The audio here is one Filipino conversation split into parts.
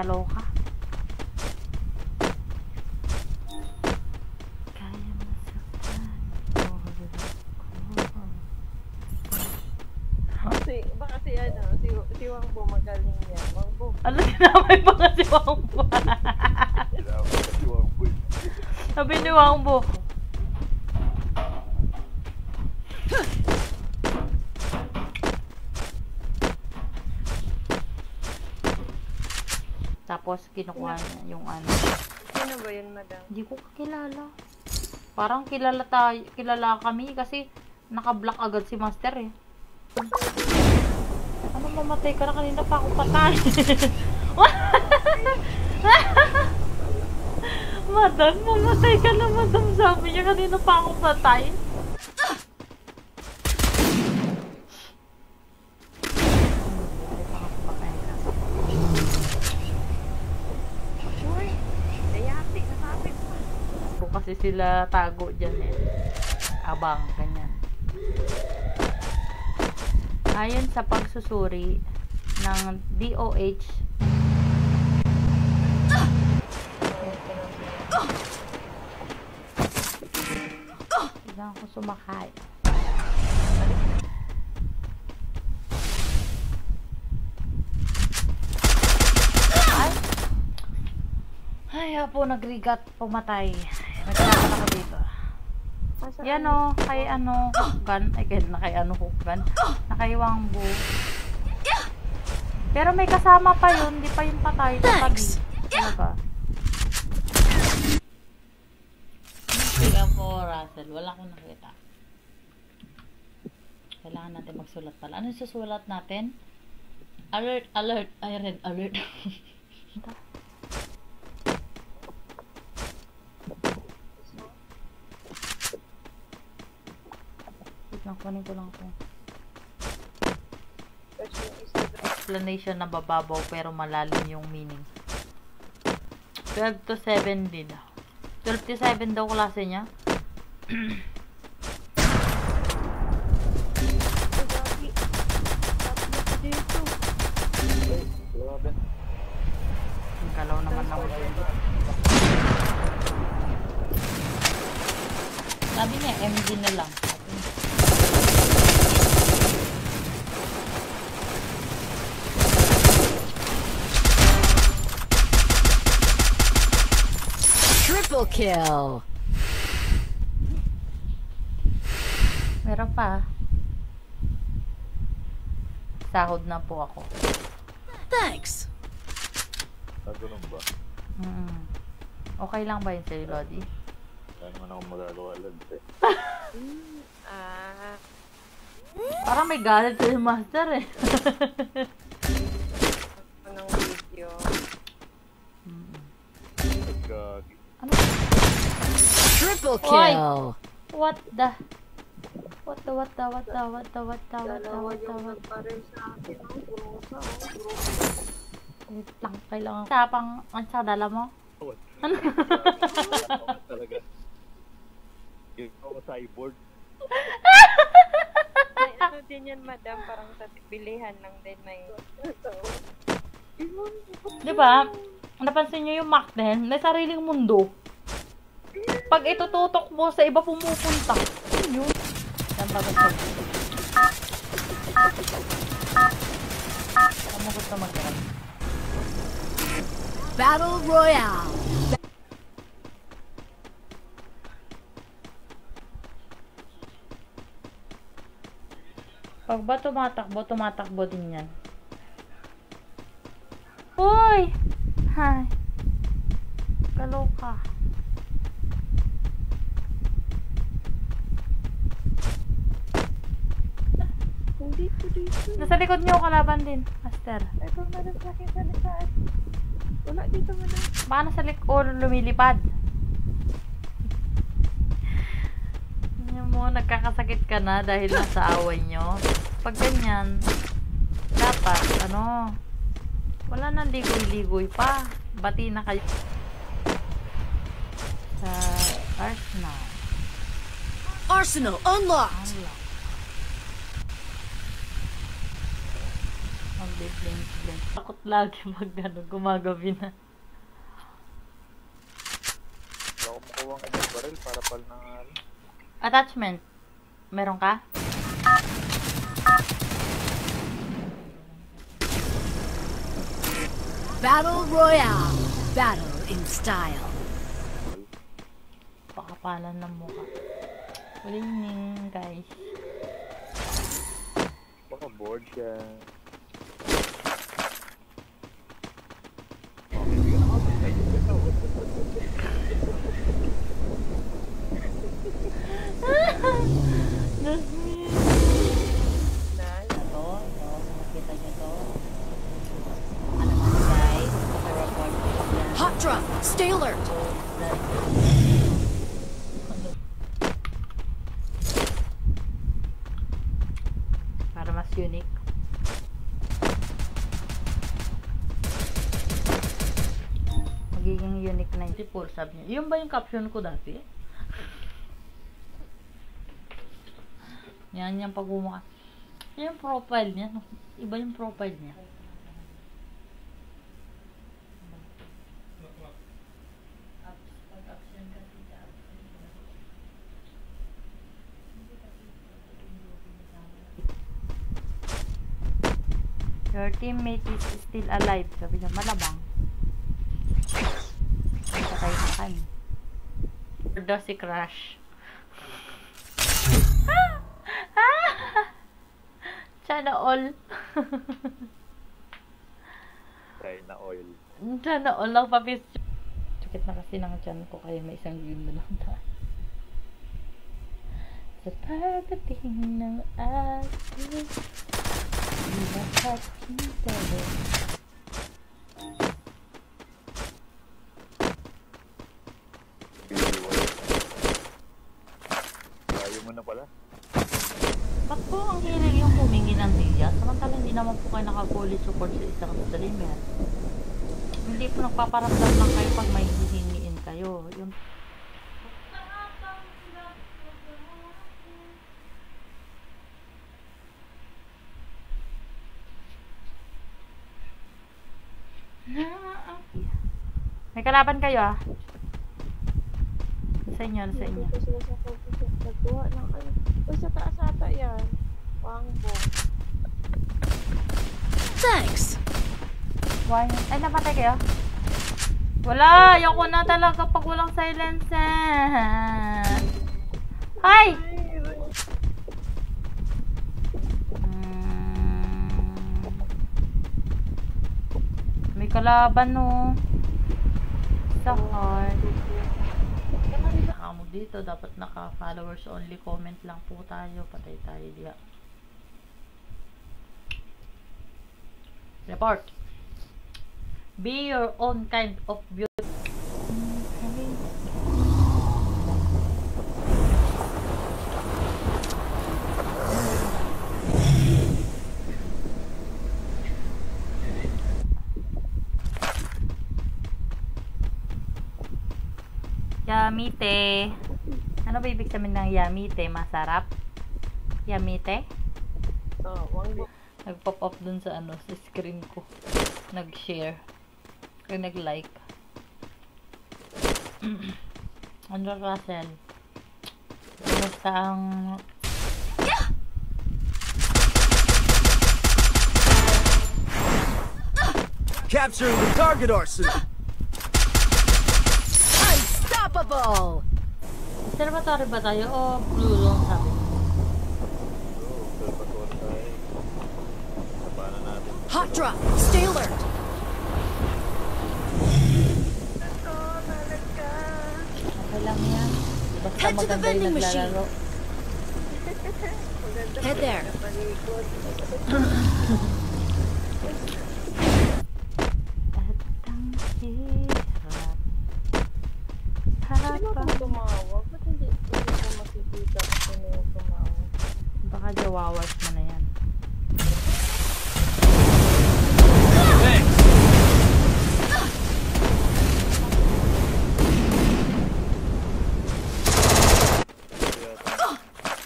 Kaloka. Kaya masaktan. Baka si ano, si Wangbo magaling yan. Wangbo. Ano, sinamay pa nga si Wangbo. Sabi ni Wangbo. Tapos kinukuha niya yung ano. Sino ba yun, madam? Hindi ko kakilala. Parang kilala kami kasi naka-block agad si Master eh. Ano, mamatay ka na, kanina pa ako patay. Madam, mamatay ka na, madam. Sabi niya kanina pa ako patay. Kasi sila tago dyan eh. Abang, ganyan. Ayon sa pagsusuri ng DOH, kailangan ko sumakay. Ay, po, nagrigat, pumatay. Nagkakaroon ako dito. Yan o, kay ano, gun. Ay, kay ano, gun. Kay Wangbo. Pero may kasama pa yun, hindi pa yung patay. Thanks! Talaga. Kaya po, Russell, wala akong nakita. Kailangan natin magsulat pala. Ano susulat natin? Alert, alert. Ay, red alert. Kunin ko lang ito. Explanation na bababaw pero malalim yung meaning. 12 to 7 din. 12 to 7 daw klase niya. Ang kalaw naman ako. Sabi niya MG na lang. Triple kill. Meron pa. Sahod na po ako. Thanks. Ganun ba? Okay lang ba yun sa'yo, Lodi? Wala naman akong magagawa lang eh. Parang may galit sa'yo, Master eh. Anong video? Ano? Triple kill. What the? Dalawa yung nagparel sa akin. Purusa. Wait lang, kailangan. Sapang, ang sa dala mo? Ano? Talaga. Yung ako cyborg. May ano din yan, madam. Parang sa bilihan lang din may... Diba? Napansin nyo yung Mac din? May sariling mundo. Pag itututok mo sa iba pumupunta. Yun. Yan pa ba ito? Ano gusto mag-grab? Battle Royale. Pag ba tumatakbo din yan. Uy! Hay! Kaloka. Nasa likod niyo kalaban din, Master. Ito, madam, sa akin sa likod. Wala dito, madam. Baka nasa likod lumilipad. Alam mo, nagkakasakit ka na dahil nasa away nyo. Pag ganyan, dapat, ano, wala nang ligoy-ligoy pa. Bati na kayo sa Arsenal. Arsenal unlocked. Mag-blink. Takot lagi pag gumagabi na. Wala ko makuha nga yung baril para pal na Attachment. Meron ka? Battle Royale. Battle in style. Pakapalan ng mukha. Winning, guys. baka board siya. Nice. Ito, makikita nyo to. Ano na guys, report ko dyan. Hot drop. Stay alert. Para mas unique. Magiging unique 94 sabi niya. Yun ba yung caption ko dati? Yan yung pagmumukha. Yan yung profile niya. No? Iba yung profile niya. Your teammate is still alive. Sabi niya, malabang. Patay na kami. Daw si Crash. Sana all. China oil. Sana all lang papis. Sakit na kasi ng tiyan ko kaya may isang yun na lang tayo. Sa pagdating ng ating lahat kita rin. Ayaw mo na pala. Ba't po ang hilig yung humingi ng diya? Samantala hindi naman po kayo naka-fully support sa isang streamer. Hindi po nagpaparamdam lang kayo pag may hihingiin kayo. Yung may kalaban kayo ah. Sa inyo, sa inyo. Dito sila sa pagkuha. Nagkuha ng ano. Uy, sa taas ata yan. Pangbo. Thanks. Why? Ay, napatay kayo? Wala! Ayoko na talaga pag walang silencer. Ay! May kalaban no. Sa heart. Nakamo dito. Dapat naka-followers only. Comment lang po tayo. Patay tayo diya. Report. Be your own kind of beauty. Yamite. Ano ba ibig sabihin ng yamite? Masarap? Yamite? Oh, wangbo. Nag-pop up dun sa ano, sa screen ko. Nag-share. Kaya nag-like. Andrew Russell. Basta ang... Capturing the target, Arsu. Unstoppable. Observatory ba tayo o blue zone sabi? Observatory tayo. Labanan natin. Hot drop. Stay alert. Okay lang yan. Basta Head to the maganda yung vending machine. naglalaro. Head there. Palikod. At ang hirap. Sino Habang kung tumawag? Ba't hindi ko makikita kung sino yung tumawag? baka jawawas mo na yan. Thanks. Kaya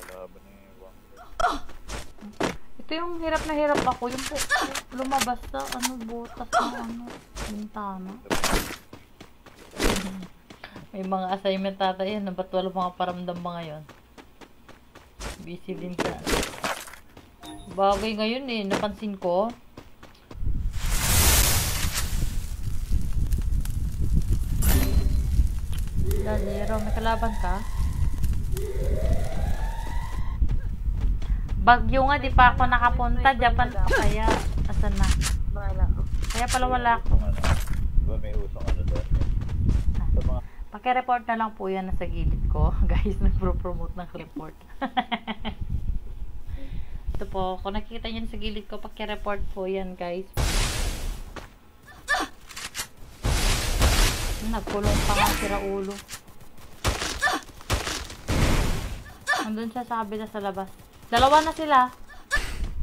kalaban ni Wang. Ito yung hirap na hirap ako. Yung po, lumabas sa butas ng bintana. May mga assignment tata yan. Ba't wala mga paramdam mga yon? Busy din ka. Bagay ngayon eh. Napansin ko. Zero, may kalaban ka? Bagyo nga, di pa ako nakapunta. Japan pa kaya. Asan na? Bahala ko. Kaya pala wala ako. Diba may usong ano doon? Sa mga Paki-report na lang po yan nasa gilid ko. Guys, nagpro-promote ng report. Ito po, kung nakikita nyo sa gilid ko, paki-report po yan, guys. Nagkulong pa nga sira ulo. Andun siya sa kabila sa labas. Dalawa na sila.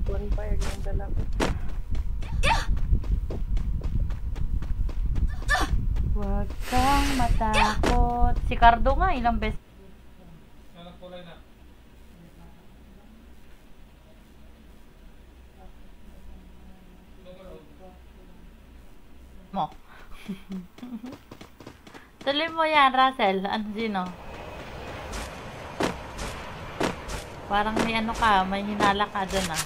Bonfire yung dalawa. Huwag kang matakot. Si Cardo nga, ilang beses. Mo. Tuloy mo yan, Russell. Ano, sino? Parang may ano ka, may hinala ka dyan ah.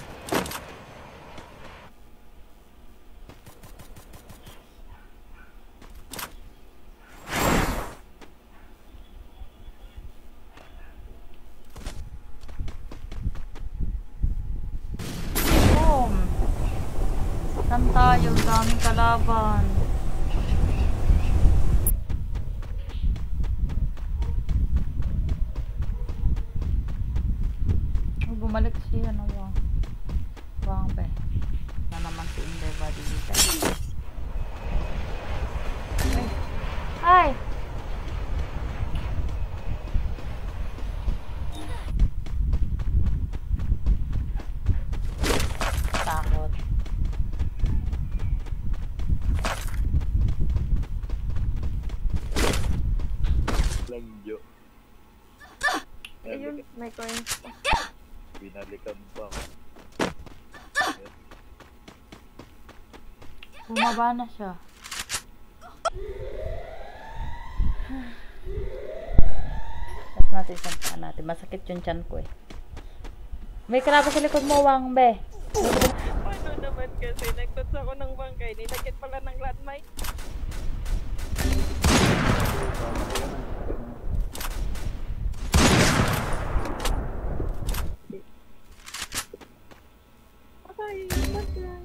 Boom! Saan tayo? Daming kalaban. Bumalik siya na wang pe na naman si Inday body dito. Ay! Takot. lagyo. Ayun, may coins pa. Binalikan pa. Bumaba na siya. Tapos natin isang paan natin. Masakit yung tiyan ko eh. May kalaban sa likod mo, Wang, be. Paano naman kasi nagtuts ako ng bangkay, nilagyan pala ng landmine. Ay, patay.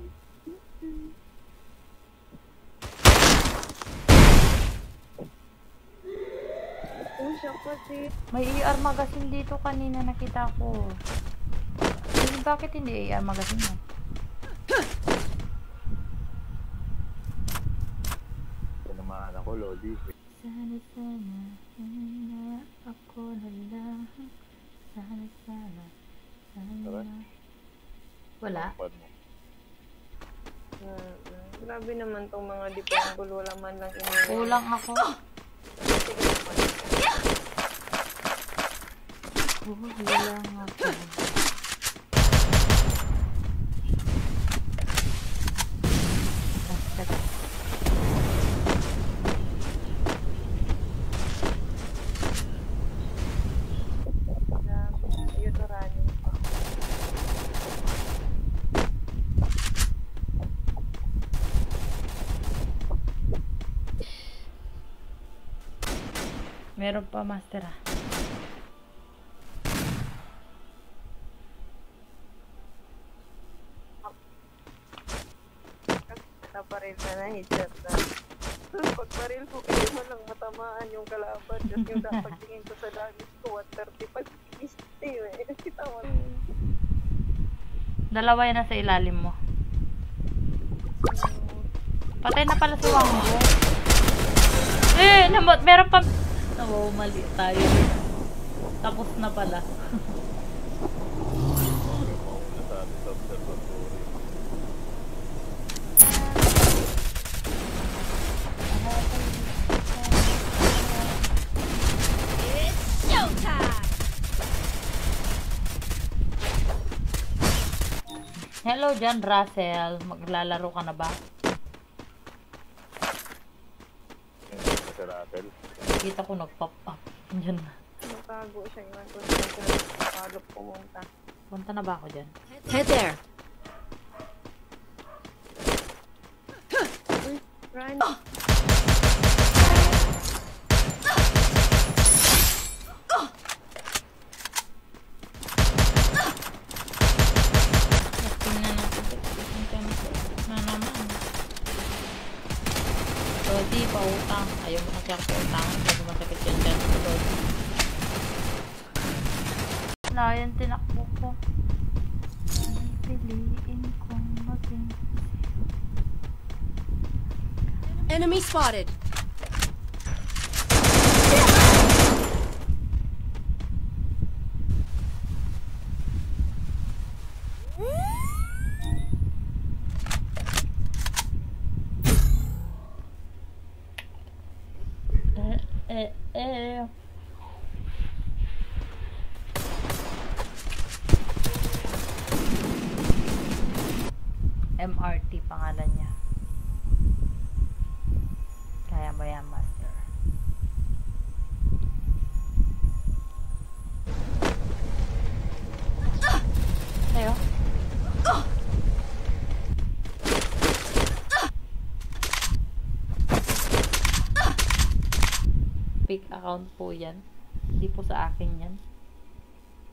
Oh, siya kasi. May ER magazine dito kanina nakita ko. Bakit hindi ER magazine mo? Tinamaan ako, Lodi. Sana ako na lang. Sana Tara. Wala. Pan mo. Grabe naman tong mga dipanggol, wala man lang iniwan. Kulang ako. Sige naman. Kulang ako. Ayun, running pa. Meron pa, master ah. Naparil na na, headshot na. Pag baril ko, kayo mo lang matamaan yung kalaban. Just yung dapat tingin ko sa langit ko, 135 eh. Kita mo. Dalawa yan nasa ilalim mo. Patay na pala si Wangbo. Meron pa. Oh, mali tayo. Tapos na pala. Nasabi sa observatory. It's showtime! Hello dyan, Russell. Maglalaro ka na ba? Sa Rattle. Kita ko nag-pop up. Diyan na. Natago siya yung kung saan siya nakapagap pumunta. Punta na ba ako dyan? Head there. Uy, run! Tingnan natin. Na naman. Lodi, pautang. Ayaw mo na siyang pautangan. Kasi masakit yan dyan. Lodi. Wala yan, tinakbo ko. Piliin kong maging Enemy spotted. eh. MRT pangalan niya. Kaya mo yan, master. Ayo. Fake account po yan. Hindi po sa akin yan.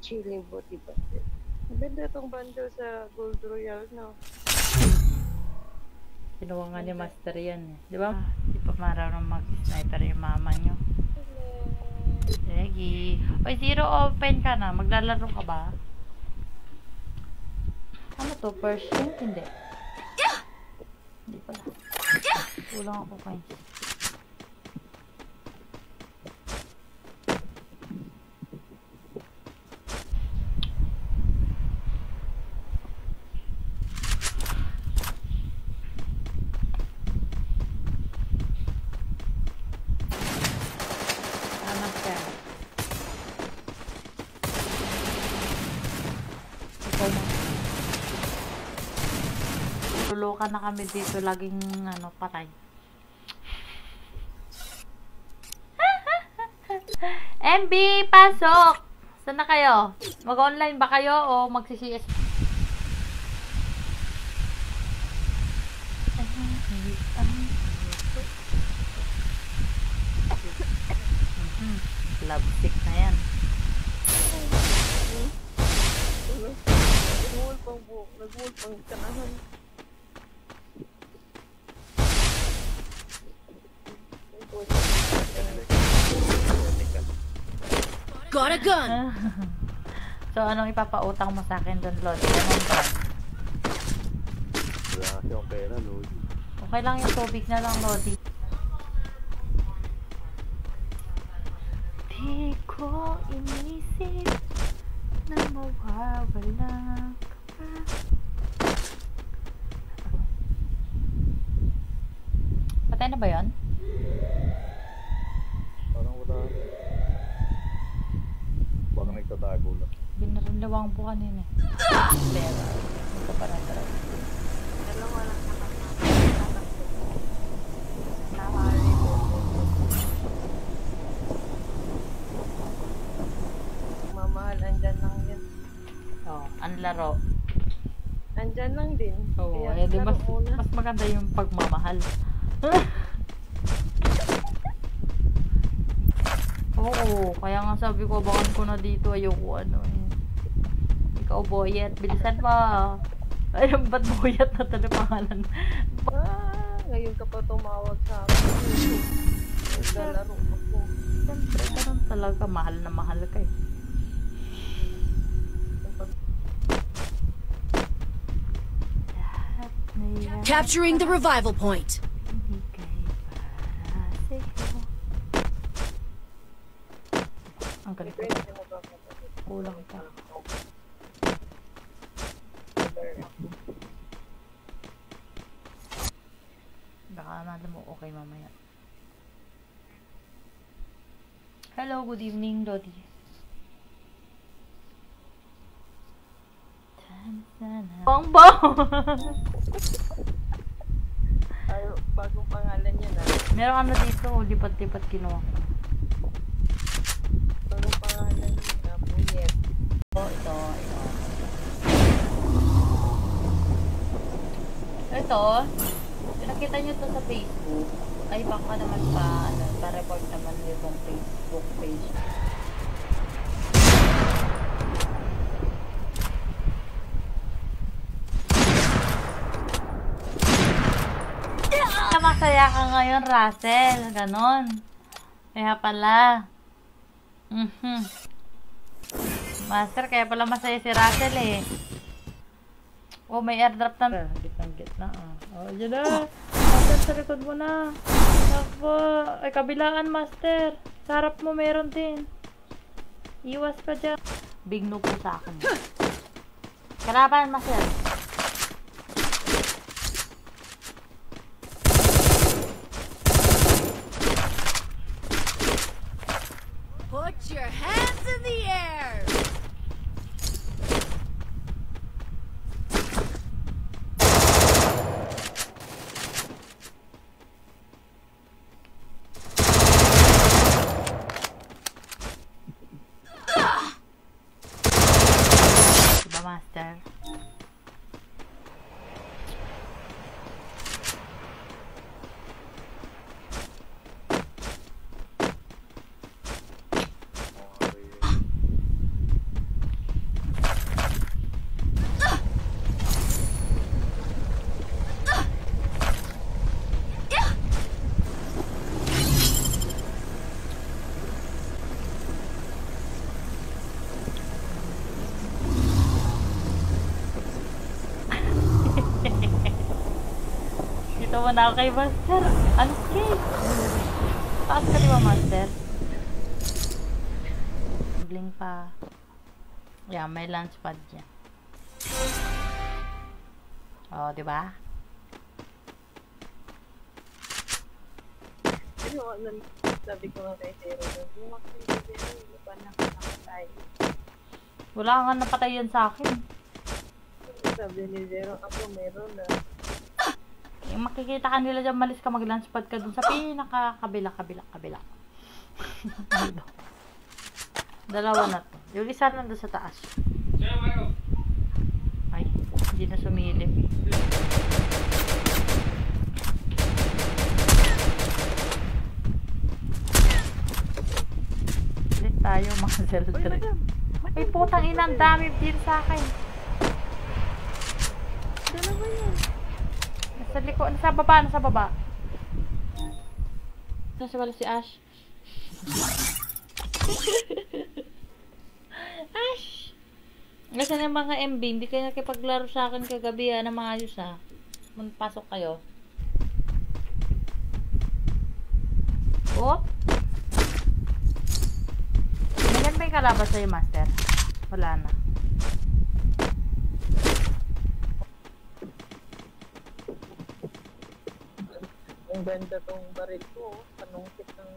Chili booty bundle. Maganda itong bundle sa Gold Royal, no? Kinuha nga ni master yan eh. Di ba? Di pa marunong mag-sniper yung mama nyo. Sige. Oy, zero open ka na. Maglalaro ka ba? Ano to? Persian? Hindi. Hindi pala. Kulang ako kayo. Lulukan na kami dito, laging ano, patay. MB, pasok! Saan na kayo? Mag-online ba kayo o mag-CCS? Love sick na yan. Nag-wall pang kanahan. Got a gun. So, anong ipapautang mo sa akin doon, Lodi? Anong ba? Wala kasi akong pera, Lodi. Okay lang yung tubig na lang, Lodi. Di ko inisip na mawawala ka pa. Patay na ba yun? Parang wala. Baka nagtatago lang. Binarilawang po kanina. Pero, hindi ko pa nataraw. Dalawa lang nakahali po. Mamahal, andyan lang yun. Oo, ang laro. Andyan lang din. Oo, Kaya di laro mas, muna. mas maganda yung pagmamahal. Oo, kaya nga sabi ko, bakan ko na dito, ayoko ano eh. Ikaw, Boyet, bilisan mo. Ayun, ba't Boyet na ito na pangalan? Ngayon ka pa tumawag sa akin. Naglalaro ako. Siyempre, ganun talaga, mahal na mahal ka eh. Lahat na yan, Capturing the revival point. ibigay para sa'yo. Ang galing ko. Pwede mo ba kapatid? Kulang pa. Baka naman mo okay mamaya. Hello, good evening, Lodi. Bongbong! Ay, bagong pangalan niya na. Merong ano dito, lipat-lipat kinuha ko. Bagong pangalan niya na, Puyet. Ito. Ito, nakita nyo to sa Facebook. Ay, baka naman pa-report naman yung Facebook page. Masaya ka ngayon, Russell. Ganon. Kaya pala. Master, kaya pala masaya si Russell eh. Oh, may airdrop na. Bitang-git na ah. Oh, yun na. Master, sa likod mo na. Ako. Ay, kabilaan, Master. Sa harap mo meron din. Iwas ka dyan. Big no po sa akin. Kalaban, Master. Put your hands in the air! Diba, Master? Dito mo na ako kay Master. Ano cake? Taas ka diba, Master? Blink pa. Yeah, may launch pad dyan. Oh, diba? Ano, sabi ko nga kay Zero, yung mga kay Zero, hindi pa nakakatay. Wala nga napatay yan sa akin. Sabi ni Zero, ako meron na. Yung makikita ka nila dyan, malis ka, mag-launch pad ka dun sa pinaka-kabila. Dalawa na to. Yung isa nandun sa taas. Ay, hindi na sumilip. Ulit tayo, mga zelda. Ay, putang ina, ang dami din sa akin. Dalawa yan. Nasa likod, nasa baba. Nasa wala si Ash. Ash! Kasi ng mga MB, hindi kayo nakipaglaro sa akin kagabi ng mga ayos ha. Pasok kayo. Oh! Ganyan ba yung kalaban sa'yo, Master? Wala na. Ang ganda tong baril ko, panungkit ng...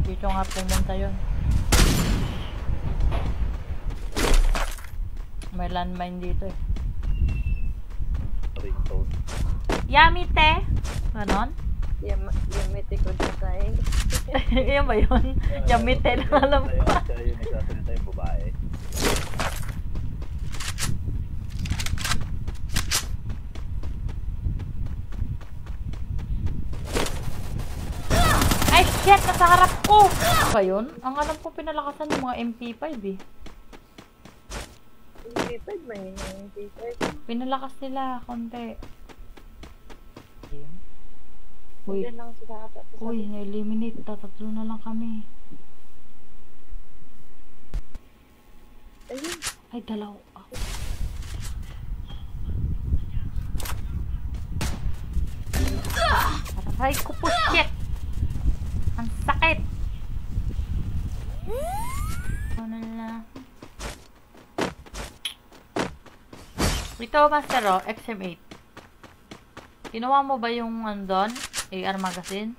Dito nga pumunta yun. May landmine dito eh. Ringtone. Yummy te! Ganon? Yamete ko na tayo. Yan ba yun? Yummy te lang alam ko. Siya yung nagsasalita yung babae. Ay shit! Nasa harap ko! Ano ba yun? Ang alam ko pinalakasan yung mga MP5 eh. MP5 ba yun? MP5? Pinalakas nila konti. Uy, Diyan lang sila ata. uy, na-eliminate. Tatatlo na lang kami. Ayun. Ay, dalaw. Ako. Aray ko po, shit! Ang sakit! Ano na? Ito, Master, oh, XM8. Kinuha mo ba yung andon? AR magazine?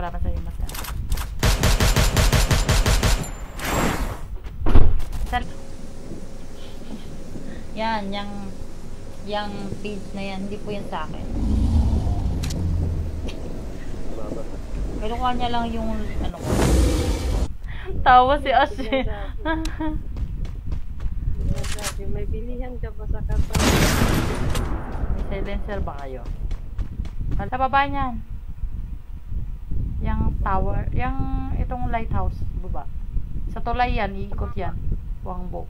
Salamat sa iyo, Master. Yan, yung page na yan, hindi po yan sa akin. Kinukuha niya lang yung ano ko. Tawa si Ashe. May bilihan ka ba sa kata? May silencer ba kayo? Sa baba niyan. Yung tower, yung itong lighthouse, baba. Sa tulay yan, iikot yan. Wangbo.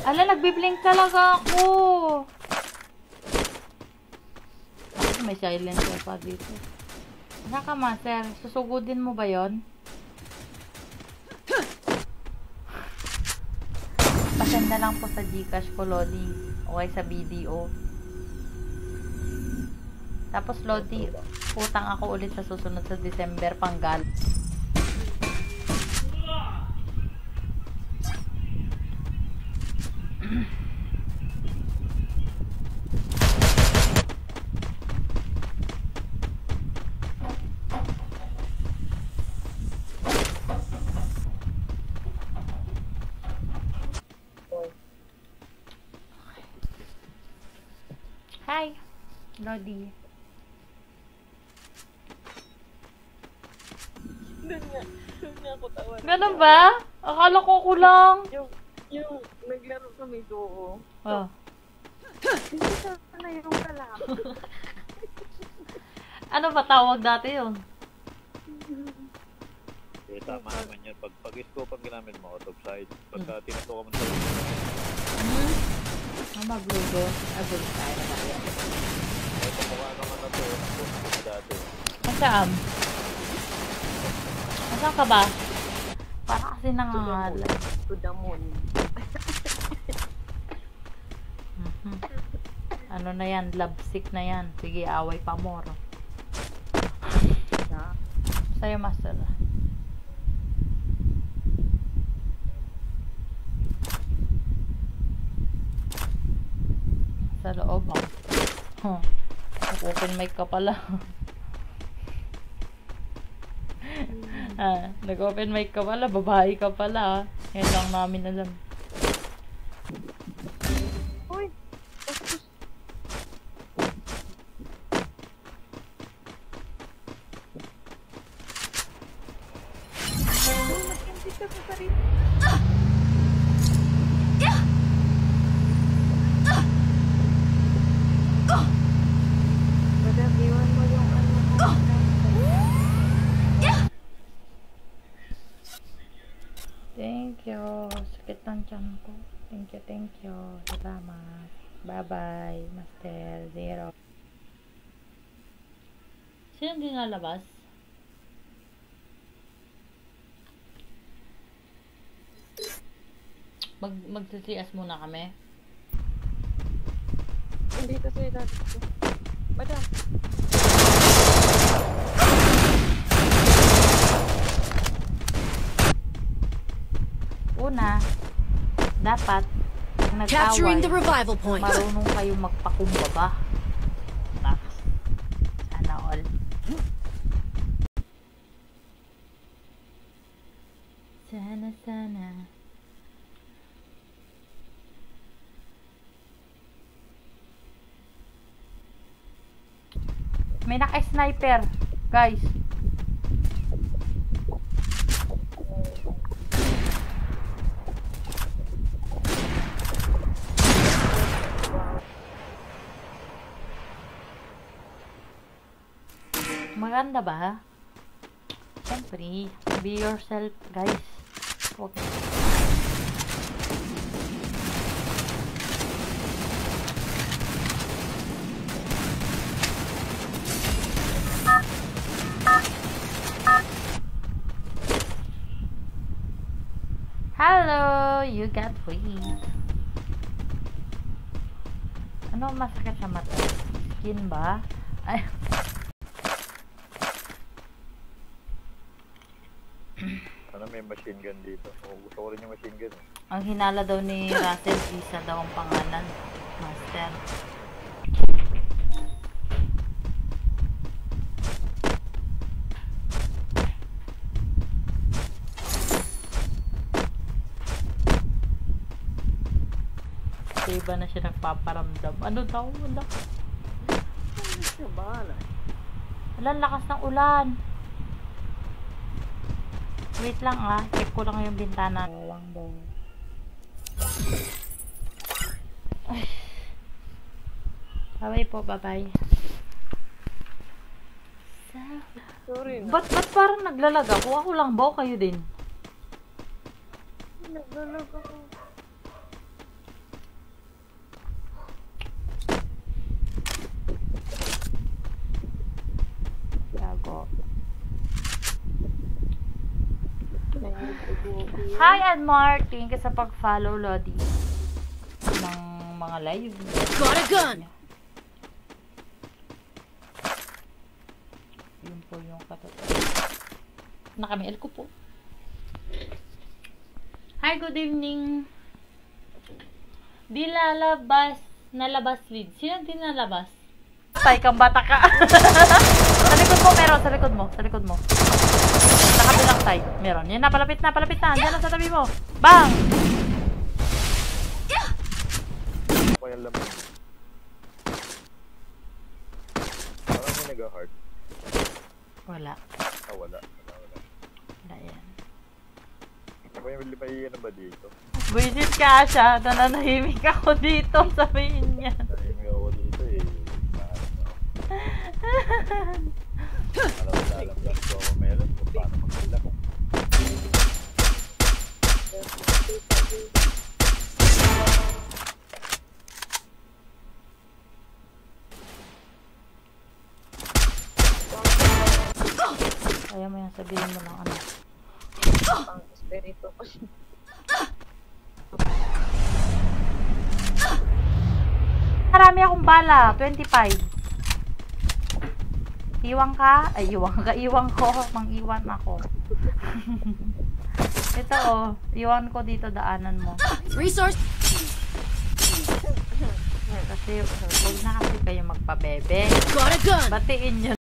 Ala, nagbiblink talaga ako. Bakit may silencer pa dito? Saka Master, susugudin mo ba yon? Pasenda lang po sa Gcash ko, Lodi. Okay, sa BDO. Tapos, Lodi, utang ako ulit sa susunod sa December, panggal. Hi, Lodi. Doon nga ako tawag. Ganun ba? Akala ko kulang. Yung naglaro kami duo. Oh. Hindi sana yung kalaban. Ano ba tawag dati yun? Eh, tama naman yun. Pag-scope ang ginamit mo, out of sight. Pagka tinutukan mo sa Maglugo. Agul tayo na tayo. eh, pagmukha naman na to, nakuha ko dati. Masaan? Masaan ka ba? Para kasi nangangalan. To the moon. Ano na yan? Lovesick na yan. Sige, away pa more. Sa'yo, Master. Sa loob, oh. Open mic ka pala. Nag-open mic ka pala. Babae ka pala. Yan lang namin alam. Uy! Nag-empty ka sa sarili. Madam, iwan mo yung ano mo. Thank you. Sakit ng tiyan ko. Thank you. Salamat. Bye-bye, Master Zero. Sino din nalabas? Magtitias muna kami. Hindi kasi natin ko. Madam. Una, dapat pag Capturing the nag-away, revival point. marunong kayo magpakumbaba. Sana all. Sana. May naka-sniper, guys. Maganda ba? Siyempre, be yourself, guys. Huwag. Hello, you got free. Ano masakit sa mata? Skin ba? Ay. Ano, may machine gun dito. Gusto ko rin yung machine gun. Ang hinala daw ni Russell, Visa daw ang pangalan. Master. Iba na siya nagpaparamdam. Ano daw? Wala. Ano siya, bahala. Wala, lakas ng ulan. Wait lang ah. Check ko lang yung bintana. Walang daw. Ay. Bye po, bye-bye. Sorry na. Ba't parang naglalag ako? Ako lang ba o kayo din? Naglalag ako. Gago. Hi, Anmar! Thank you sa pag-follow, Lodi. Ng mga live. Got a gun! Yun po yung katotoo. Nakamiel ko po. Hi, good evening. Di lalabas. Nalabas lead. Sino di nalabas? Tay kang bata ka. Sa likod mo, meron. Sa likod mo. Sa likod mo. Sa kabilang tay. Meron. Yan na, palapit na. Palapit na. Diyan lang sa tabi mo. Bang! Ako yung laman. Parang may nag-heart. Wala. Wala. Wala yan. Ako yung may ano ba dito? Buisit ka siya. Nananahimik ako dito. Sabihin niya. Nahimig ako dito eh. Alam lang ko ako meron kung paano magkila ko. Ayaw mo yan. Sabihin mo lang ano. Ang espiritu ko siya. Marami akong bala. 25. Iwang ka? Ay, iwang ka. Iwang ko. Mang-iwan ako. Ito oh. Iwan ko dito daanan mo. Resource. Kasi, huwag na kasi kayo magpabebe. Got a gun! Batiin nyo